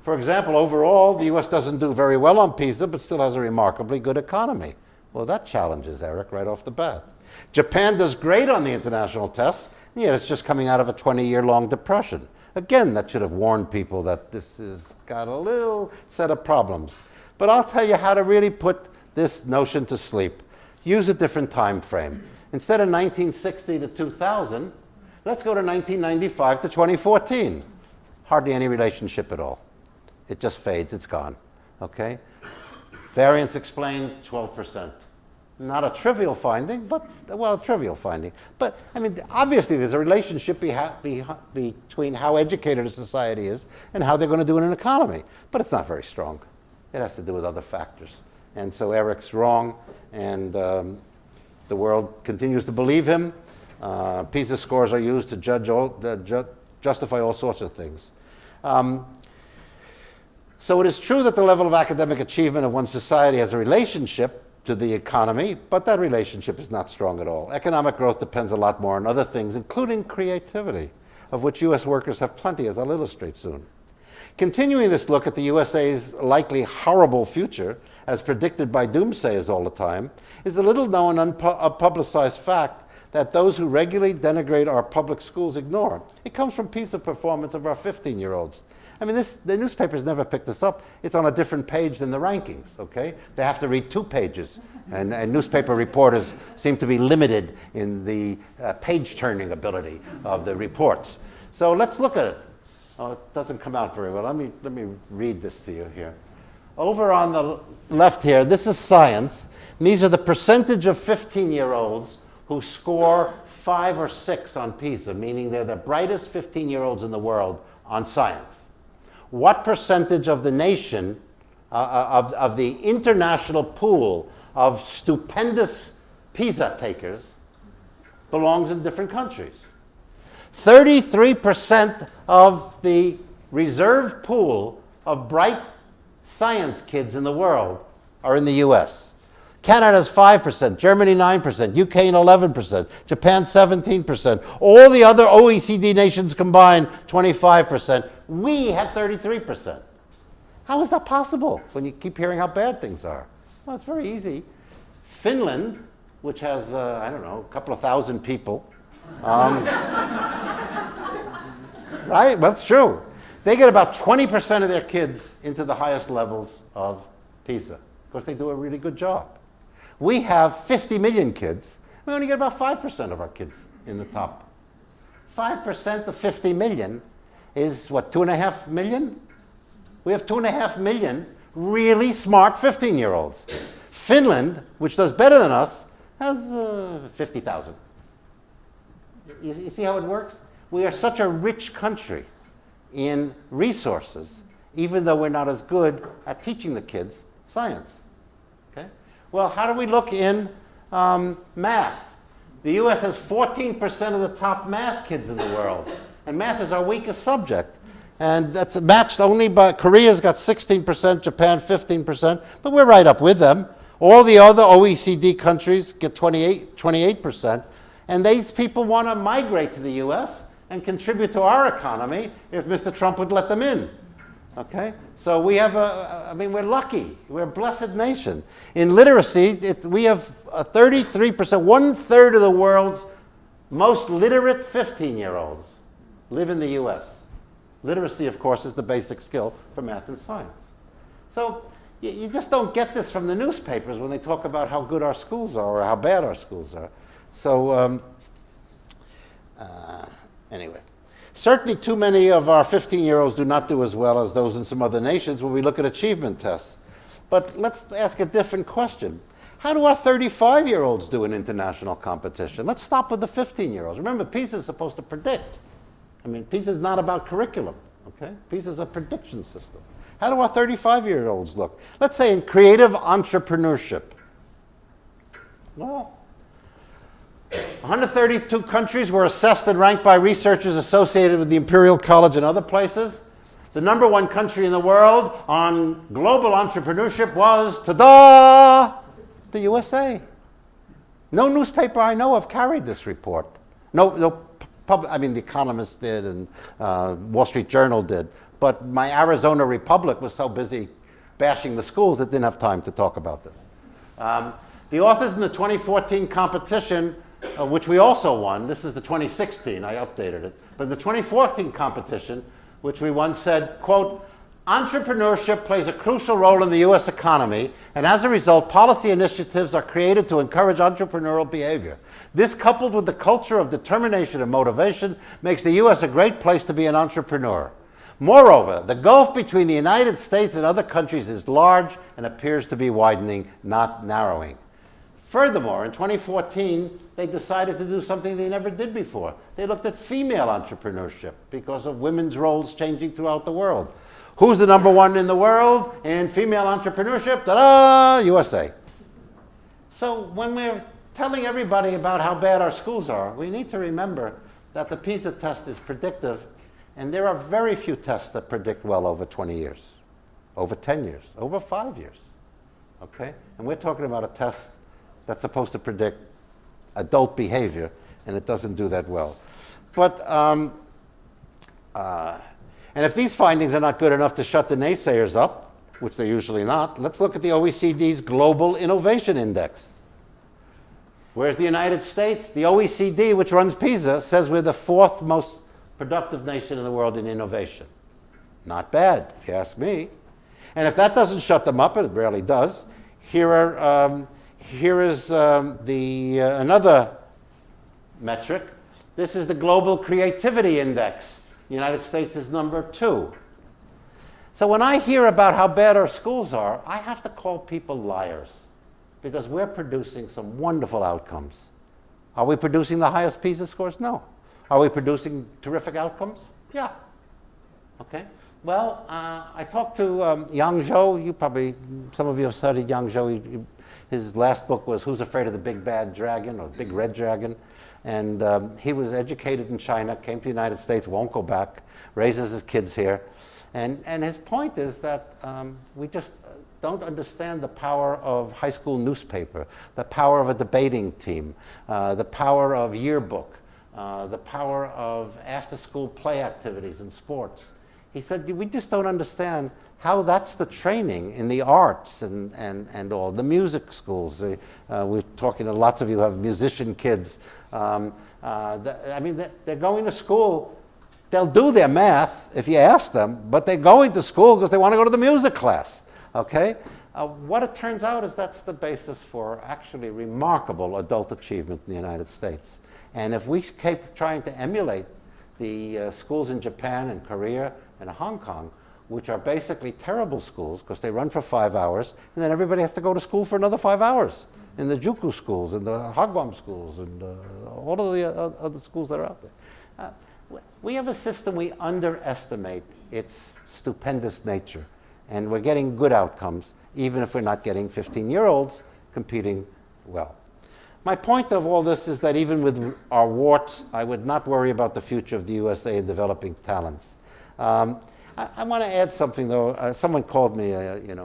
For example, overall, the US doesn't do very well on PISA, but still has a remarkably good economy. Well, that challenges Eric right off the bat. Japan does great on the international tests, and yet it's just coming out of a 20-year-long depression. Again, that should have warned people that this has got a little set of problems. But I'll tell you how to really put this notion to sleep. Use a different time frame. Instead of 1960 to 2000, let's go to 1995 to 2014. Hardly any relationship at all. It just fades, it's gone, okay? Variance explained, 12%. Not a trivial finding, but, well, a trivial finding. But, I mean, obviously there's a relationship between how educated a society is and how they're going to do in an economy. But it's not very strong. It has to do with other factors. And so Eric's wrong, and the world continues to believe him. PISA scores are used to justify all sorts of things. So it is true that the level of academic achievement of one society has a relationship to the economy, but that relationship is not strong at all. Economic growth depends a lot more on other things, including creativity, of which US workers have plenty, as I'll illustrate soon. Continuing this look at the USA's likely horrible future, as predicted by doomsayers all the time, is a little known unpublicized fact that those who regularly denigrate our public schools ignore. It comes from PISA performance of our 15-year-olds. I mean, the newspapers never pick this up. It's on a different page than the rankings, okay? They have to read 2 pages, and newspaper reporters seem to be limited in the page-turning ability of the reports. So let's look at it. Oh, it doesn't come out very well. Let me read this to you here. Over on the left here, this is science. And these are the percentage of 15-year-olds who score 5 or 6 on PISA, meaning they're the brightest 15-year-olds in the world on science. What percentage of the nation, of the international pool of stupendous PISA takers belongs in different countries? 33% of the reserve pool of bright science kids in the world are in the US. Canada's 5%, Germany 9%, UK 11%, Japan 17%. All the other OECD nations combined, 25%. We have 33%. How is that possible when you keep hearing how bad things are? Well, it's very easy. Finland, which has, I don't know, a couple of thousand people, right? Well, it's true. They get about 20% of their kids into the highest levels of PISA. Of course, they do a really good job. We have 50 million kids. We only get about 5% of our kids in the top. 5% of 50 million is what, 2.5 million? We have 2.5 million really smart 15-year-olds. Finland, which does better than us, has 50,000. You see how it works? We are such a rich country in resources, even though we're not as good at teaching the kids science. Okay? Well, how do we look in math? The US has 14% of the top math kids in the world, and math is our weakest subject. And that's matched only by Korea's got 16%, Japan 15%, but we're right up with them. All the other OECD countries get 28%, and these people want to migrate to the US and contribute to our economy if Mr. Trump would let them in. Okay? So we have we're lucky. We're a blessed nation. In literacy, we have 33%, 1/3 of the world's most literate 15-year-olds live in the US. Literacy, of course, is the basic skill for math and science. So you just don't get this from the newspapers when they talk about how good our schools are or how bad our schools are. So anyway, certainly too many of our 15-year-olds do not do as well as those in some other nations when we look at achievement tests. But let's ask a different question. How do our 35-year-olds do in international competition? Let's stop with the 15-year-olds. Remember, PISA is supposed to predict. I mean, PISA is not about curriculum, okay? PISA is a prediction system. How do our 35-year-olds look? Let's say in creative entrepreneurship. Well, 132 countries were assessed and ranked by researchers associated with the Imperial College and other places. The #1 country in the world on global entrepreneurship was, ta-da, the USA. No newspaper I know of carried this report. The Economist did and Wall Street Journal did. But my Arizona Republic was so busy bashing the schools it didn't have time to talk about this. The authors in the 2014 competition, which we also won, this is the 2016, I updated it, but the 2014 competition, which we won, said, quote, entrepreneurship plays a crucial role in the US economy, and as a result, policy initiatives are created to encourage entrepreneurial behavior. This, coupled with the culture of determination and motivation, makes the US a great place to be an entrepreneur. Moreover, the gulf between the United States and other countries is large and appears to be widening, not narrowing. Furthermore, in 2014, they decided to do something they never did before. They looked at female entrepreneurship because of women's roles changing throughout the world. Who's the #1 in the world in female entrepreneurship? Ta-da! USA. So when we're telling everybody about how bad our schools are, we need to remember that the PISA test is predictive, and there are very few tests that predict well over 20 years, over 10 years, over 5 years. Okay? And we're talking about a test that's supposed to predict adult behavior, and it doesn't do that well. But and if these findings are not good enough to shut the naysayers up, which they're usually not, let's look at the OECD's Global Innovation Index. Whereas the United States, the OECD, which runs PISA, says we're the 4th most productive nation in the world in innovation. Not bad, if you ask me. And if that doesn't shut them up, and it rarely does, here is another metric. This is the Global Creativity Index. The United States is #2. So when I hear about how bad our schools are, I have to call people liars because we're producing some wonderful outcomes. Are we producing the highest PISA scores? No. Are we producing terrific outcomes? Yeah. Okay. Well, I talked to Yang Zhou. Some of you have studied Yang Zhou. His last book was Who's Afraid of the Big Bad Dragon or Big Red Dragon? And he was educated in China, came to the United States, won't go back, raises his kids here. And his point is that we just don't understand the power of high school newspaper, the power of a debating team, the power of yearbook, the power of after-school play activities and sports. He said, we just don't understand how that's the training in the arts and all, the music schools. We're talking to lots of you who have musician kids. They're going to school. They'll do their math if you ask them, but they're going to school because they want to go to the music class, okay? What it turns out is that's the basis for actually remarkable adult achievement in the United States. And if we keep trying to emulate the schools in Japan and Korea and Hong Kong, which are basically terrible schools because they run for 5 hours, and then everybody has to go to school for another 5 hours in the Juku schools and the Hagwon schools and all of the other schools that are out there. We have a system we underestimate its stupendous nature, and we're getting good outcomes, even if we're not getting 15-year-olds competing well. My point of all this is that even with our warts, I would not worry about the future of the USA in developing talents. I want to add something, though. Someone called me, an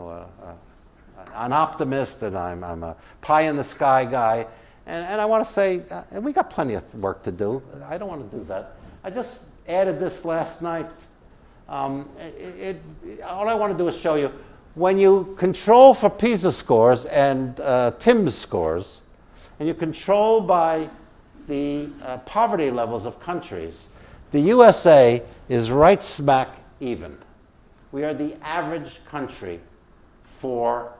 optimist, and I'm a pie-in-the-sky guy. And I want to say, we got plenty of work to do. I don't want to do that. I just added this last night. All I want to do is show you, when you control for PISA scores and TIMSS scores, and you control by the poverty levels of countries, the USA is right smack even. We are the average country for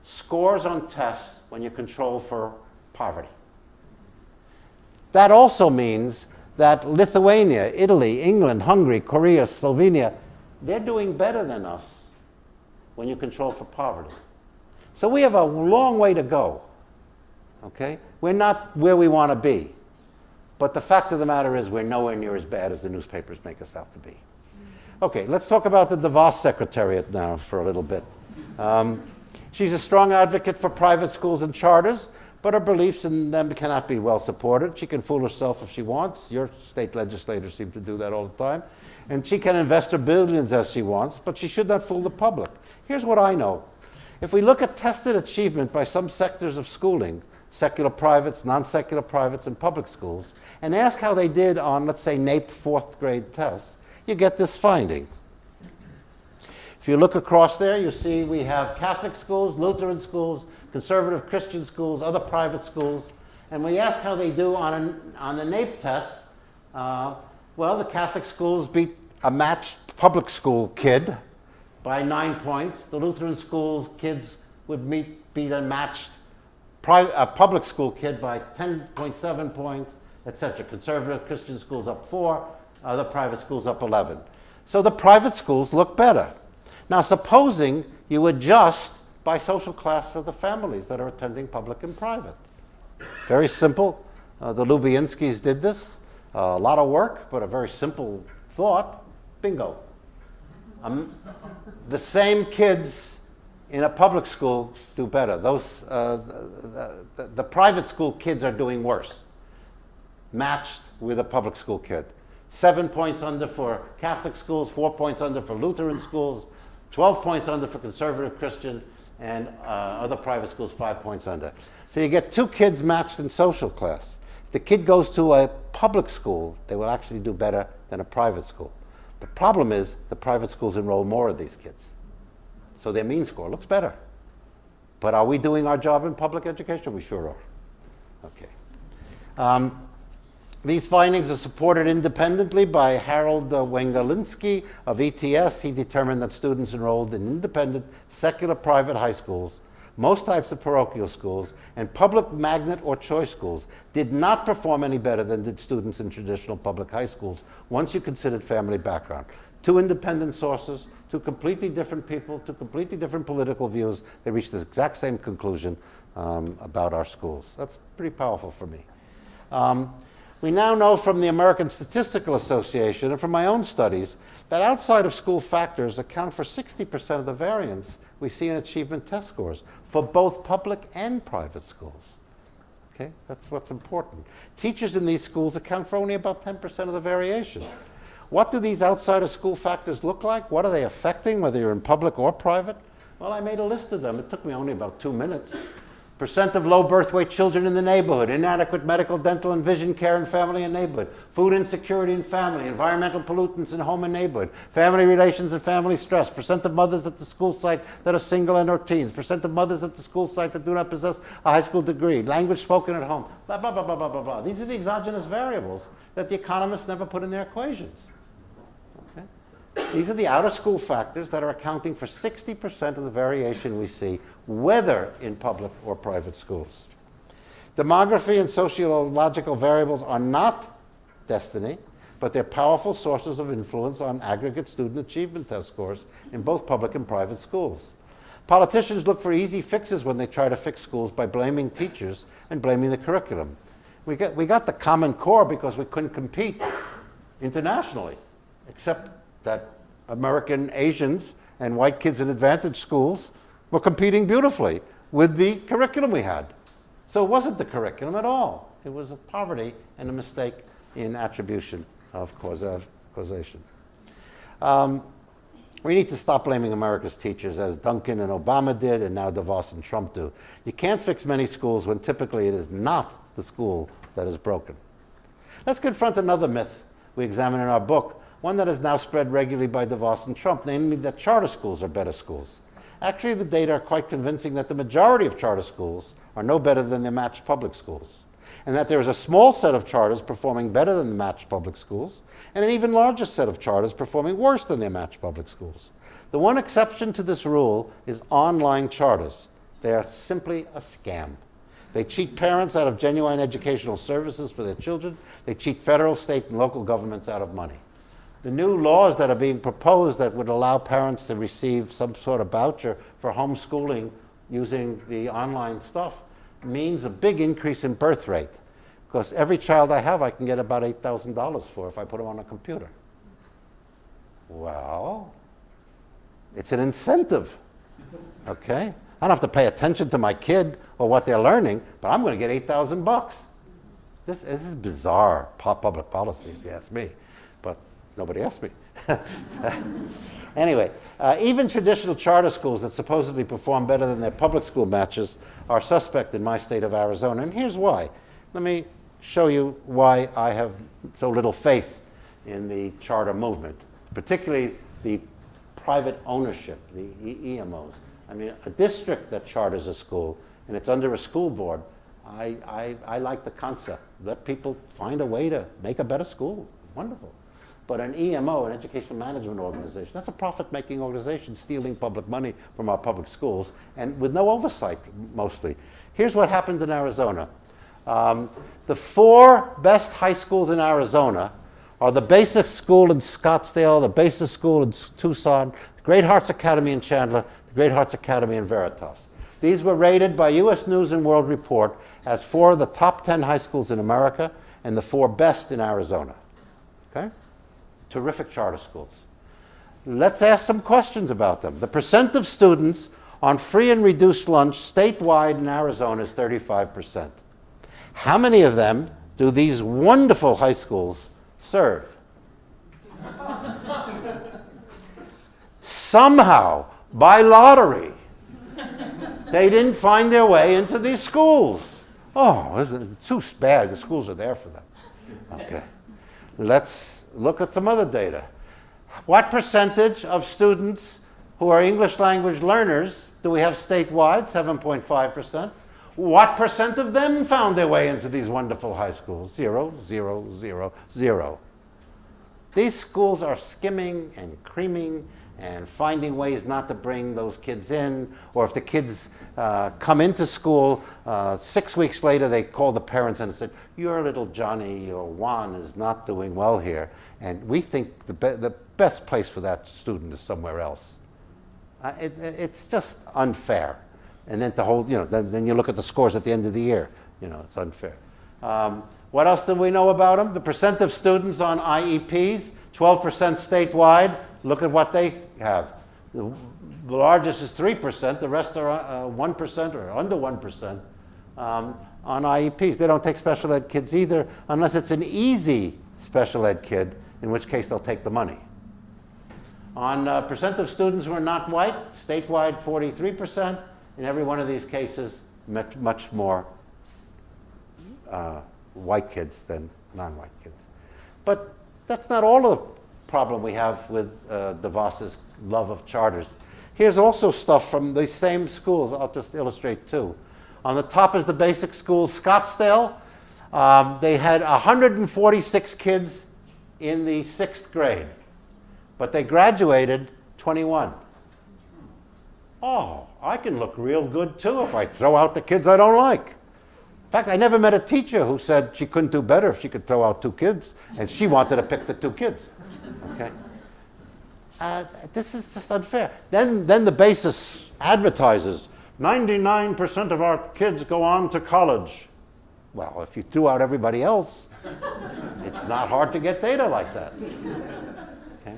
scores on tests when you control for poverty. That also means that Lithuania, Italy, England, Hungary, Korea, Slovenia, they're doing better than us when you control for poverty. So we have a long way to go. Okay? We're not where we want to be. But the fact of the matter is we're nowhere near as bad as the newspapers make us out to be. Okay, let's talk about the DeVos Secretariat now for a little bit. She's a strong advocate for private schools and charters, but her beliefs in them cannot be well supported. She can fool herself if she wants. Your state legislators seem to do that all the time. And she can invest her billions as she wants, but she should not fool the public. Here's what I know. If we look at tested achievement by some sectors of schooling, secular privates, non-secular privates, and public schools, and ask how they did on, let's say, NAEP fourth grade tests, you get this finding. If you look across there, you see we have Catholic schools, Lutheran schools, conservative Christian schools, other private schools, and we ask how they do on the NAEP tests. Well, the Catholic schools beat a matched public school kid by 9 points. The Lutheran schools kids would beat a matched public school kid by 10.7 points, etc. Conservative Christian schools up 4, other private schools up 11. So the private schools look better. Now, supposing you adjust by social class of the families that are attending public and private. Very simple. The Lubyanskis did this. A lot of work, but a very simple thought. Bingo. The same kids in a public school do better. Those, the private school kids are doing worse, matched with a public school kid. 7 points under for Catholic schools, 4 points under for Lutheran schools, 12 points under for conservative Christian, and other private schools 5 points under. So you get 2 kids matched in social class. If the kid goes to a public school, they will actually do better than a private school. The problem is the private schools enroll more of these kids. So their mean score looks better. But are we doing our job in public education? We sure are. Okay. These findings are supported independently by Harold Wengalinsky of ETS. He determined that students enrolled in independent, secular private high schools, most types of parochial schools, and public magnet or choice schools did not perform any better than did students in traditional public high schools once you considered family background. 2 independent sources, 2 completely different people, 2 completely different political views. They reached the exact same conclusion about our schools. That's pretty powerful for me. We now know from the American Statistical Association and from my own studies that outside of school factors account for 60% of the variance we see in achievement test scores for both public and private schools. Okay, that's what's important. Teachers in these schools account for only about 10% of the variation. What do these outside of school factors look like? What are they affecting, whether you're in public or private? Well, I made a list of them. It took me only about 2 minutes. Percent of low birth weight children in the neighborhood, inadequate medical, dental, and vision care in family and neighborhood, food insecurity in family, environmental pollutants in home and neighborhood, family relations and family stress, percent of mothers at the school site that are single and or teens, percent of mothers at the school site that do not possess a high school degree, language spoken at home, blah, blah, blah, blah, blah, blah, blah. These are the exogenous variables that the economists never put in their equations. Okay? These are the out-of-school factors that are accounting for 60% of the variation we see, whether in public or private schools. Demography and sociological variables are not destiny, but they're powerful sources of influence on aggregate student achievement test scores in both public and private schools. Politicians look for easy fixes when they try to fix schools by blaming teachers and blaming the curriculum. We got the Common Core because we couldn't compete internationally, except that American Asians and white kids in advantage schools were competing beautifully with the curriculum we had. So it wasn't the curriculum at all. It was a poverty and a mistake in attribution of causation. We need to stop blaming America's teachers, as Duncan and Obama did, and now DeVos and Trump do. You can't fix many schools when typically it is not the school that is broken. Let's confront another myth we examine in our book, one that is now spread regularly by DeVos and Trump, namely that charter schools are better schools. Actually, the data are quite convincing that the majority of charter schools are no better than the matched public schools, and that there is a small set of charters performing better than the matched public schools, and an even larger set of charters performing worse than the matched public schools. The one exception to this rule is online charters. They are simply a scam. They cheat parents out of genuine educational services for their children. They cheat federal, state, and local governments out of money. The new laws that are being proposed that would allow parents to receive some sort of voucher for homeschooling using the online stuff means a big increase in birth rate, because every child I have I can get about $8,000 for if I put them on a computer. Well, it's an incentive, okay? I don't have to pay attention to my kid or what they're learning, but I'm going to get 8,000 bucks. This is bizarre public policy, if you ask me, but nobody asked me. Anyway, even traditional charter schools that supposedly perform better than their public school matches are suspect in my state of Arizona, and here's why. Let me show you why I have so little faith in the charter movement, particularly the private ownership, the EMOs. I mean, a district that charters a school and it's under a school board, I like the concept. Let people find a way to make a better school. Wonderful. But an EMO, an educational management organization, that's a profit-making organization stealing public money from our public schools and with no oversight, mostly. Here's what happened in Arizona. The 4 best high schools in Arizona are the Basic School in Scottsdale, the Basic School in Tucson, the Great Hearts Academy in Chandler, the Great Hearts Academy in Veritas. These were rated by U.S. News and World Report as 4 of the top 10 high schools in America and the 4 best in Arizona. Okay? Terrific charter schools. Let's ask some questions about them. The percent of students on free and reduced lunch statewide in Arizona is 35%. How many of them do these wonderful high schools serve? Somehow, by lottery, they didn't find their way into these schools. Oh, it's too bad. The schools are there for them. Okay. Let's look at some other data. What percentage of students who are English language learners do we have statewide? 7.5%. What percent of them found their way into these wonderful high schools? 0, 0, 0, 0. These schools are skimming and creaming and finding ways not to bring those kids in, or if the kids come into school, 6 weeks later they call the parents and said, your little Johnny or Juan is not doing well here, and we think the best place for that student is somewhere else. It's just unfair. And then to hold, then you look at the scores at the end of the year, it's unfair. What else do we know about them? The percent of students on IEPs, 12% statewide. Look at what they have. The largest is 3%. The rest are 1% or under 1% on IEPs. They don't take special ed kids either, unless it's an easy special ed kid, in which case they'll take the money. On percent of students who are not white, statewide 43%. In every one of these cases, much more white kids than non-white kids. But that's not all of the problem we have with DeVos's love of charters. Here's also stuff from these same schools. I'll just illustrate 2. On the top is the basic school, Scottsdale. They had 146 kids in the 6th grade. but they graduated 21. Oh, I can look real good too if I throw out the kids I don't like. In fact, I never met a teacher who said she couldn't do better if she could throw out 2 kids, and she wanted to pick the 2 kids. Okay? This is just unfair. Then the basis advertises, 99% of our kids go on to college. Well, if you threw out everybody else, it's not hard to get data like that. Okay?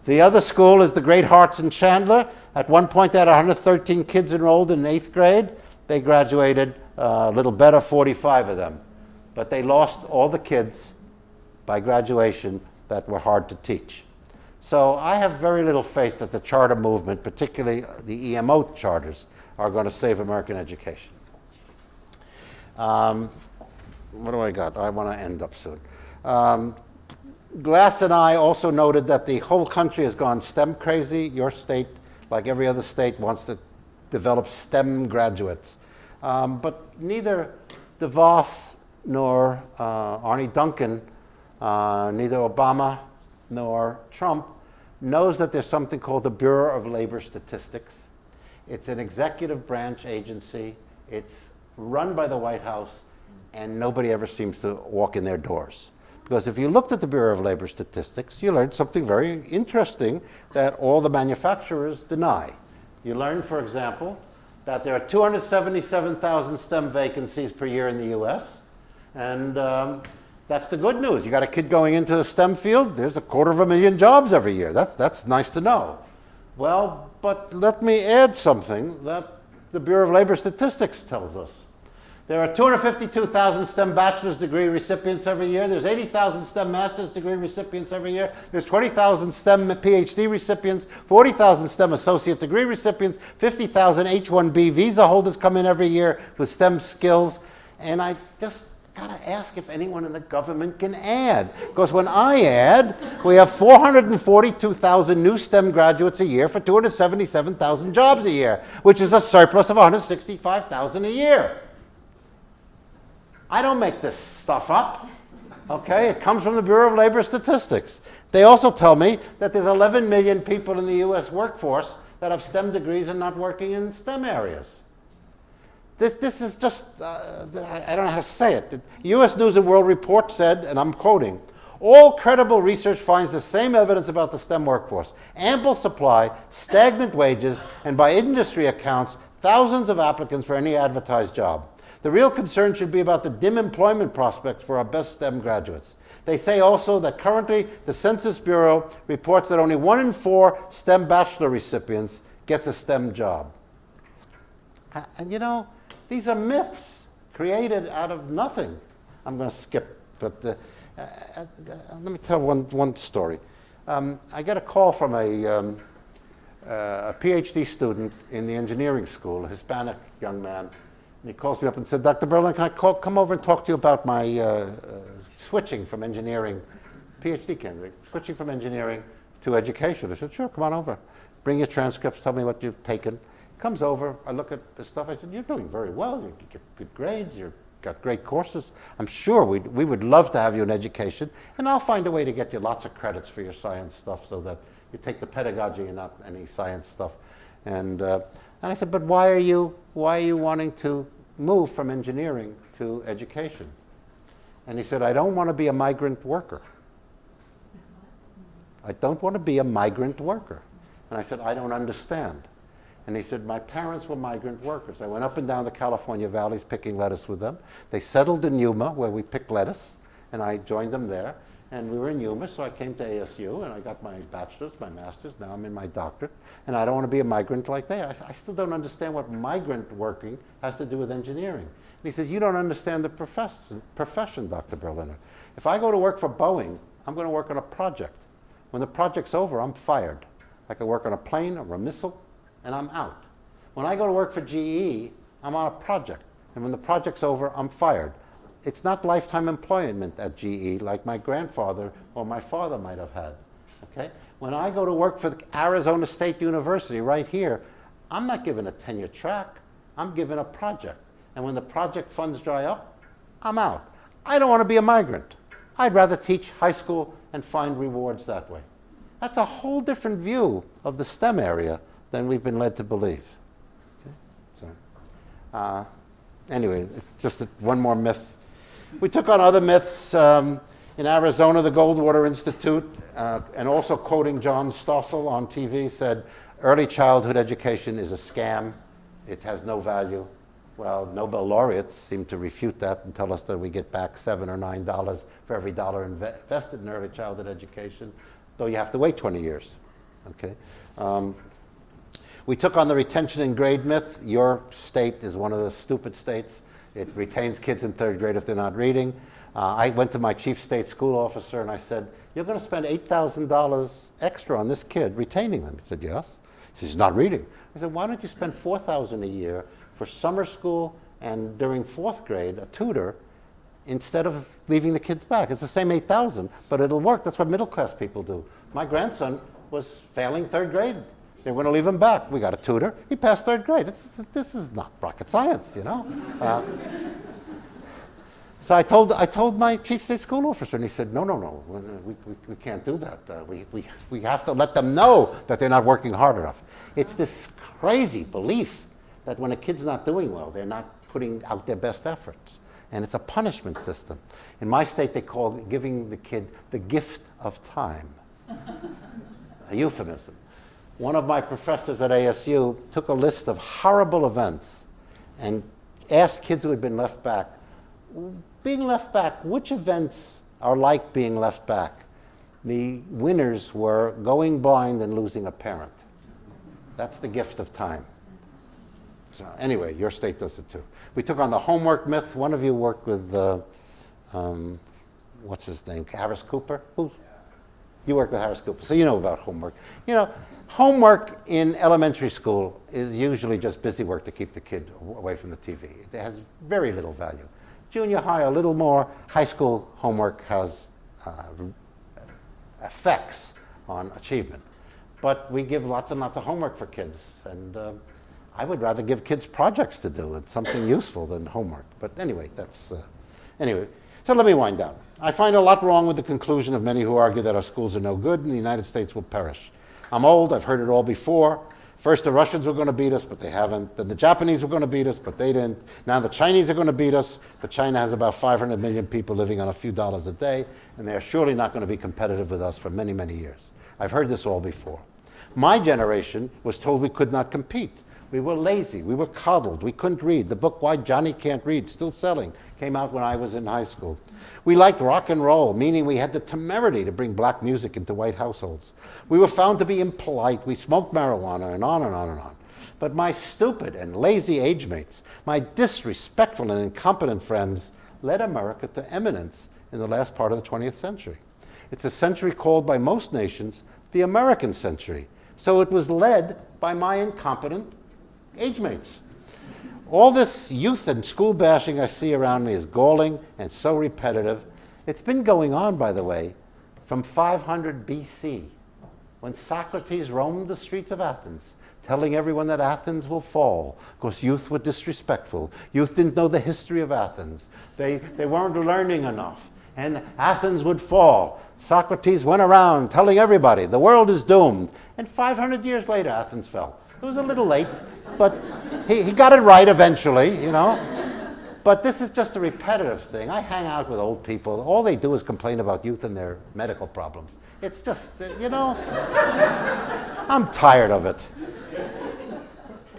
The other school is the Great Hearts in Chandler. At one point, they had 113 kids enrolled in 8th grade. They graduated a little better, 45 of them. But they lost all the kids by graduation that were hard to teach. So I have very little faith that the charter movement, particularly the EMO charters, are going to save American education. What do I got? I want to end up soon. Glass and I also noted that the whole country has gone STEM crazy. Your state, like every other state, wants to develop STEM graduates. But neither DeVos nor Arne Duncan, neither Obama nor Trump knows that there's something called the Bureau of Labor Statistics. It's an executive branch agency. It's run by the White House, and nobody ever seems to walk in their doors. Because if you looked at the Bureau of Labor Statistics, you learned something very interesting that all the manufacturers deny. You learned, for example, that there are 277,000 STEM vacancies per year in the US, and that's the good news. You got a kid going into the STEM field, there's 250,000 jobs every year. That's nice to know. Well, but let me add something that the Bureau of Labor Statistics tells us. There are 252,000 STEM bachelor's degree recipients every year. There's 80,000 STEM master's degree recipients every year. There's 20,000 STEM PhD recipients, 40,000 STEM associate degree recipients, 50,000 H-1B visa holders come in every year with STEM skills. And I just got to ask if anyone in the government can add. Because when I add, we have 442,000 new STEM graduates a year for 277,000 jobs a year, which is a surplus of 165,000 a year. I don't make this stuff up, okay? It comes from the Bureau of Labor Statistics. They also tell me that there's 11 million people in the US workforce that have STEM degrees and not working in STEM areas. This is just, I don't know how to say it. The US News and World Report said, and I'm quoting, all credible research finds the same evidence about the STEM workforce. Ample supply, stagnant wages, and by industry accounts, thousands of applicants for any advertised job. The real concern should be about the dim employment prospects for our best STEM graduates. They say also that currently the Census Bureau reports that only 1 in 4 STEM bachelor recipients gets a STEM job. And you know, these are myths created out of nothing. I'm going to skip, but let me tell one story. I get a call from a PhD student in the engineering school, a Hispanic young man. And he calls me up and said, Dr. Berlin, can I come over and talk to you about my switching from engineering, PhD candidate, switching from engineering to education? I said, sure, come on over. Bring your transcripts, tell me what you've taken. Comes over, I look at the stuff, I said, you're doing very well, you get good grades, you've got great courses. I'm sure we would love to have you in education, and I'll find a way to get you lots of credits for your science stuff so that you take the pedagogy and not any science stuff. And I said, but why are you wanting to move from engineering to education? And he said, I don't want to be a migrant worker. I don't want to be a migrant worker. And I said, I don't understand. And he said, my parents were migrant workers. I went up and down the California valleys picking lettuce with them. They settled in Yuma, where we picked lettuce, and I joined them there. And we were in Yuma, so I came to ASU, and I got my bachelor's, my master's. Now I'm in my doctorate, and I don't want to be a migrant like they are. I still don't understand what migrant working has to do with engineering. And he says, you don't understand the profession, Dr. Berliner. If I go to work for Boeing, I'm going to work on a project. When the project's over, I'm fired. I can work on a plane or a missile, and I'm out. When I go to work for GE, I'm on a project. And when the project's over, I'm fired. It's not lifetime employment at GE like my grandfather or my father might have had. Okay? When I go to work for Arizona State University right here, I'm not given a tenure track. I'm given a project. And when the project funds dry up, I'm out. I don't want to be a migrant. I'd rather teach high school and find rewards that way. That's a whole different view of the STEM area than we've been led to believe. Okay? So, anyway, it's just one more myth. We took on other myths. In Arizona, the Goldwater Institute, and also quoting John Stossel on TV, said, early childhood education is a scam. It has no value. Well, Nobel laureates seem to refute that and tell us that we get back $7 or $9 for every dollar invested in early childhood education, though you have to wait 20 years. Okay? We took on the retention in grade myth. Your state is one of the stupid states. It retains kids in third grade if they're not reading. I went to my chief state school officer and I said, you're going to spend $8,000 extra on this kid retaining them. He said, yes. He says, he's not reading. I said, why don't you spend $4,000 a year for summer school and during fourth grade, a tutor, instead of leaving the kids back? It's the same $8,000, but it'll work. That's what middle class people do. My grandson was failing third grade. They were going to leave him back. We got a tutor. He passed third grade. This is not rocket science, you know. So I told my chief state school officer, and he said, no, we can't do that. We have to let them know that they're not working hard enough. It's this crazy belief that when a kid's not doing well, they're not putting out their best efforts. And it's a punishment system. In my state, they call giving the kid the gift of time, a euphemism. One of my professors at ASU took a list of horrible events and asked kids who had been left back, being left back, which events are like being left back? The winners were going blind and losing a parent. That's the gift of time. So anyway, your state does it too. We took on the homework myth. One of you worked with, what's his name, Harris Cooper? You worked with Harris Cooper, so you know about homework. You know, homework in elementary school is usually just busy work to keep the kid away from the TV. It has very little value. Junior high, a little more. High school homework has effects on achievement. But we give lots and lots of homework for kids. And I would rather give kids projects to do. It's something useful than homework. But anyway, anyway. So let me wind down. I find a lot wrong with the conclusion of many who argue that our schools are no good and the United States will perish. I'm old, I've heard it all before. First the Russians were going to beat us, but they haven't. Then the Japanese were going to beat us, but they didn't. Now the Chinese are going to beat us, but China has about 500 million people living on a few dollars a day, and they're surely not going to be competitive with us for many, many years. I've heard this all before. My generation was told we could not compete. We were lazy, we were coddled, we couldn't read. The book Why Johnny Can't Read, still selling, came out when I was in high school. We liked rock and roll, meaning we had the temerity to bring black music into white households. We were found to be impolite, we smoked marijuana, and on and on and on. But my stupid and lazy age mates, my disrespectful and incompetent friends, led America to eminence in the last part of the 20th century. It's a century called by most nations the American century. So it was led by my incompetent age mates. All this youth and school bashing I see around me is galling and so repetitive. It's been going on, by the way, from 500 BC, when Socrates roamed the streets of Athens, telling everyone that Athens will fall because youth were disrespectful. Youth didn't know the history of Athens. They weren't learning enough, and Athens would fall. Socrates went around telling everybody the world is doomed, and 500 years later Athens fell. It was a little late, but he got it right eventually, you know. But this is just a repetitive thing. I hang out with old people. All they do is complain about youth and their medical problems. It's just, you know, I'm tired of it.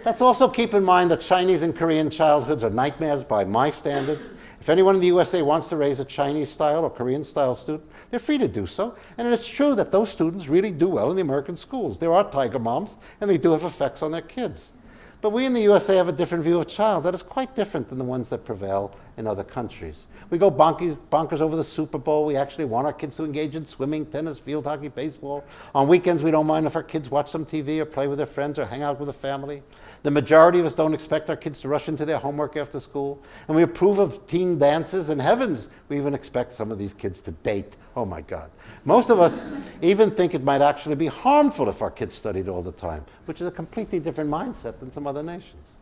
Let's also keep in mind that Chinese and Korean childhoods are nightmares by my standards. If anyone in the USA wants to raise a Chinese-style or Korean-style student, they're free to do so. And it's true that those students really do well in the American schools. There are tiger moms, and they do have effects on their kids. But we in the USA have a different view of child that is quite different than the ones that prevail in other countries. We go bonkers over the Super Bowl. We actually want our kids to engage in swimming, tennis, field hockey, baseball. On weekends, we don't mind if our kids watch some TV or play with their friends or hang out with the family. The majority of us don't expect our kids to rush into their homework after school. And we approve of teen dances, and heavens, we even expect some of these kids to date. Oh my God. Most of us even think it might actually be harmful if our kids studied all the time, which is a completely different mindset than some other nations.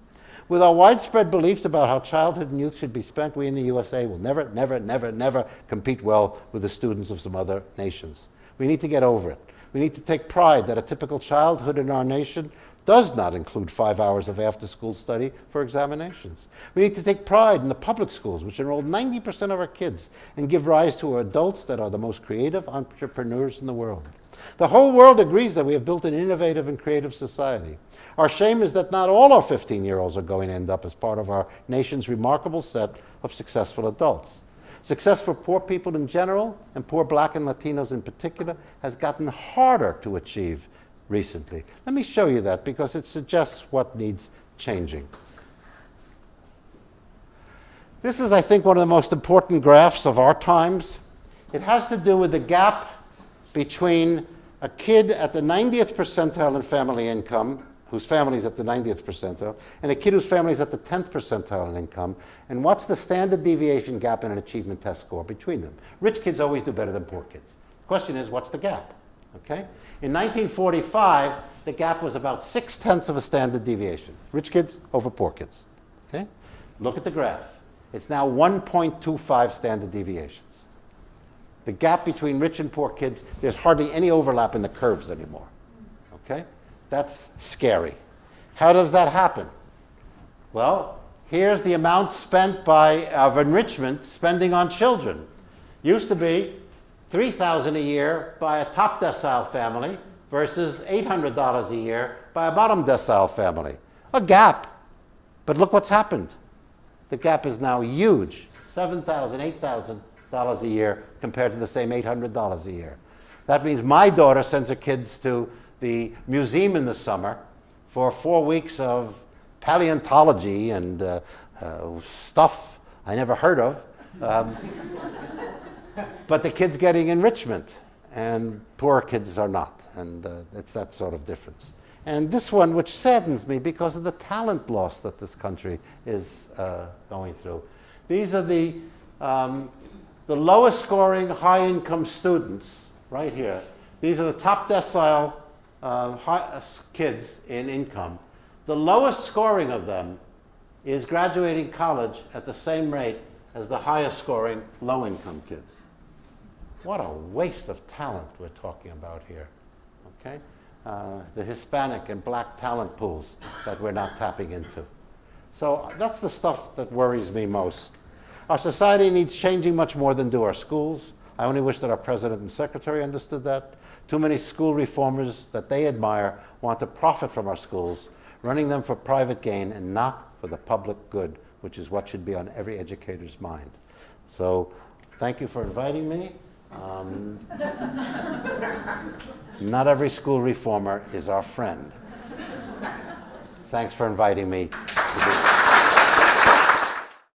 With our widespread beliefs about how childhood and youth should be spent, we in the USA will never, never, never, never compete well with the students of some other nations. We need to get over it. We need to take pride that a typical childhood in our nation does not include 5 hours of after-school study for examinations. We need to take pride in the public schools, which enroll 90% of our kids and give rise to adults that are the most creative entrepreneurs in the world. The whole world agrees that we have built an innovative and creative society. Our shame is that not all our 15-year-olds are going to end up as part of our nation's remarkable set of successful adults. Success for poor people in general, and poor Black and Latinos in particular, has gotten harder to achieve recently. Let me show you that because it suggests what needs changing. This is, I think, one of the most important graphs of our times. It has to do with the gap between a kid at the 90th percentile in family income, whose family is at the 90th percentile, and a kid whose family is at the 10th percentile in income, and what's the standard deviation gap in an achievement test score between them. Rich kids always do better than poor kids. The question is, what's the gap? Okay? In 1945, the gap was about 6/10 of a standard deviation. Rich kids over poor kids. Okay? Look at the graph. It's now 1.25 standard deviations. The gap between rich and poor kids, there's hardly any overlap in the curves anymore. Okay? That's scary. How does that happen? Well, here's the amount spent of enrichment spending on children. Used to be $3,000 a year by a top decile family versus $800 a year by a bottom decile family. A gap. But look what's happened. The gap is now huge. $7,000, $8,000 a year compared to the same $800 a year. That means my daughter sends her kids to the museum in the summer for 4 weeks of paleontology and stuff I never heard of. But the kids getting enrichment, and poorer kids are not. And it's that sort of difference. And this one, which saddens me because of the talent loss that this country is going through. These are the lowest scoring high-income students right here. These are the top decile kids in income. The lowest scoring of them is graduating college at the same rate as the highest scoring low-income kids. What a waste of talent we're talking about here. Okay? The Hispanic and Black talent pools that we're not tapping into. So that's the stuff that worries me most. Our society needs changing much more than do our schools. I only wish that our president and secretary understood that. Too many school reformers that they admire want to profit from our schools, running them for private gain and not for the public good, which is what should be on every educator's mind. So thank you for inviting me. Not every school reformer is our friend. Thanks for inviting me.